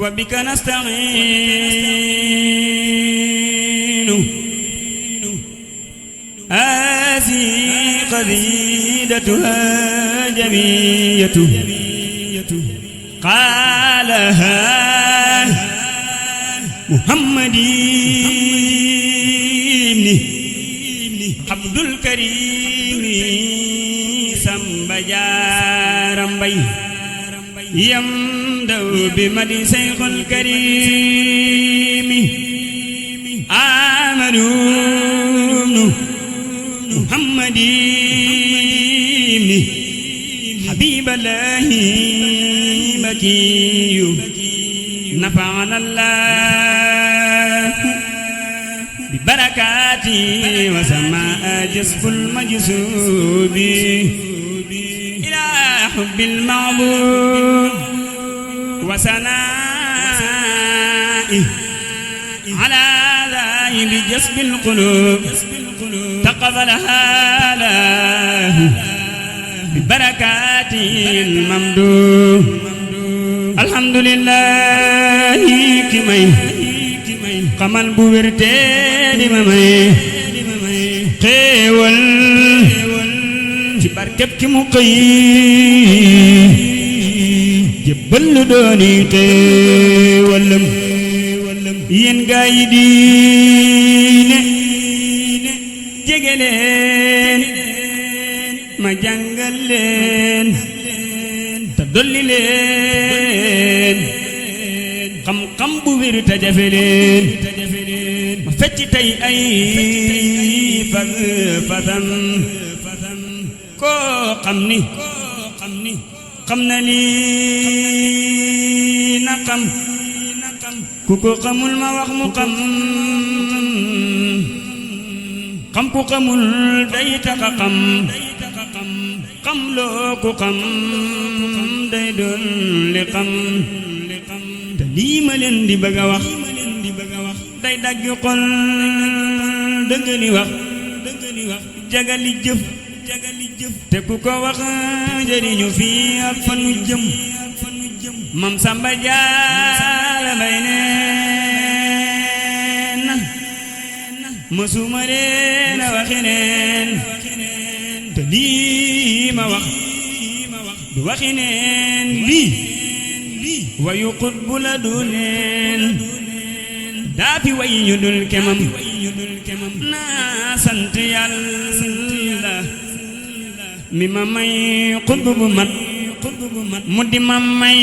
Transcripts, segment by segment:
وبك نستعين هذه قصيدتها جمية قالها محمد عبد الكريم سمبجارم بي يمدو بمدي شيخ الكريم آمنوا محمد حبيب الله مكي نفعنا الله ببركاته وسماء جسف المجسوب إلى حب المعبود وسنائه على ذاهب جسب القلوب تقبلها له ببركاته الممدوح الحمد لله كمي قمل بورتي ممي خيول ci barkeb ki mu xëy jëbbal dooni xéewalam yéen gaa yi diine jege leen ma jàngal leen te dolli leen xam-xam bu wér te jafe leen ma fecc tey ay fasam koo xam ni xam na lii na xam ku ko xamul ma wax mu xam ku xamul day taxa xam loo ku xam day doon li xam te lii ma leen di bëgg a wax day dagg xol dëggali wax jagali jëf te ku ko wax jëriñu fii ak fan mu jëm Mam Samba Jaara Mbay neen na mësuma leen a waxi neen te lii ma wax du waxi neen lii wayu xutbu la du neen daa fi way ñu dul kemam naa sant Yàlla mi ma may xutbu bu mat mu di ma may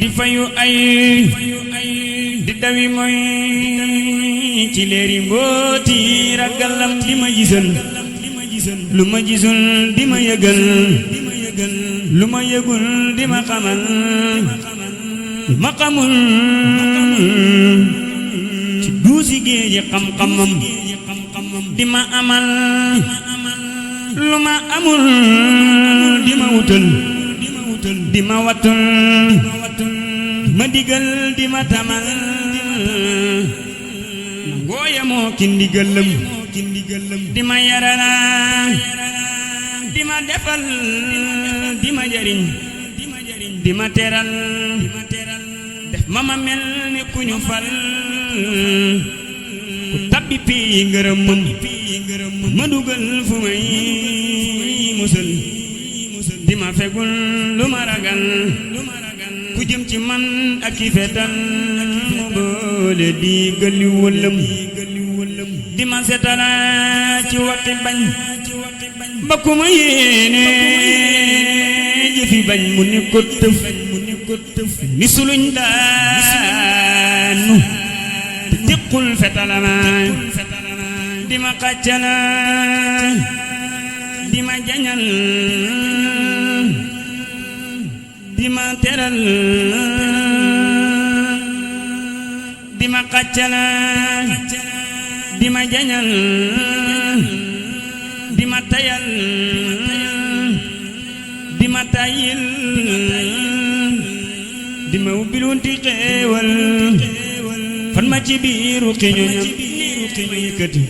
di fayu ay di dawi mooy ci leeri mbooti ragalam di ma gisal lu ma gisul di ma yëgal lu ma yëgul di ma xamal ma xamul ci duusi géeji xam-xamam di ma amal lu ma amul di ma wutal di ma watul ma digal di ma tamal ngooya moo ki ndigalam di ma yarana di ma defal di ma jariñ di ma teral def ma mel ni ku ñu fal ku tabbi pii ngërëmam ma dugal fu may musal di ma fegul lu ma ragal ku jëm ci man ak ki fetal mu boole di gëli wëlëm di ma setala ci waxi bañ ba ku ma yéene jëfi bañ mu ni ko tëf ni suluñ daanu te tequl fetalama di ma xàccala di ma jañal di ma teral di ma xàccala di ma jañal di ma tayal di ma tayil di ma ubbilunti xéewal fan ma ci biiru xiñoñam yëkkati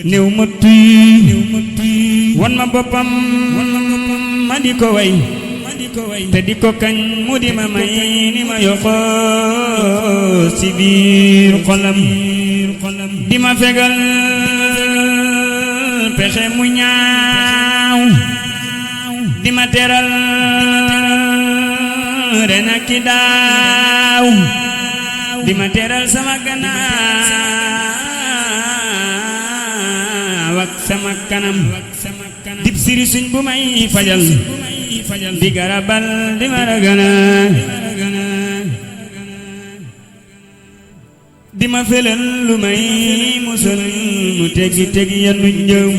néew ma tuy wan ma boppam ma di ko way te di ko kañ mu di ma may ni ma yoxoo ci biir xolam di ma fegal pexe mu ñaaw di ma teral ren ak ki daaw di ma teral sama gannaaw ak sama kanam dib siri suñ bu may fajal di garabal di ma ragana di ma felal lu may musal mu teggi teggi yandu njëw